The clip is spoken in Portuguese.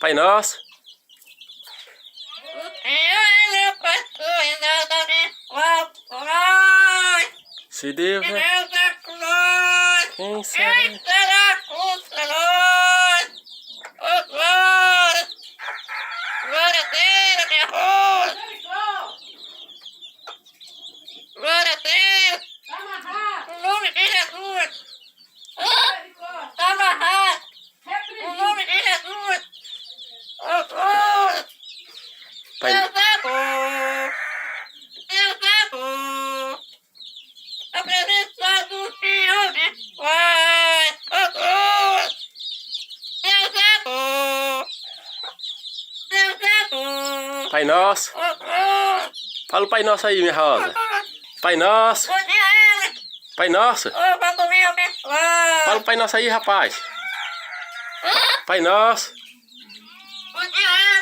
Pai Nosso. Se Deus é... Quem será? Glória a Deus! Está amarrado! O nome de Jesus! Está amarrado! O nome de Jesus! Pai... Deus é bom! Deus é bom! Abençoado o Senhor de paz! Deus é bom! Deus é bom! Pai Nosso. Fala o Pai Nosso aí, minha rosa. Pai Nosso. Pai Nosso. Fala o Pai Nosso aí, rapaz. Pai Nosso. Bom dia,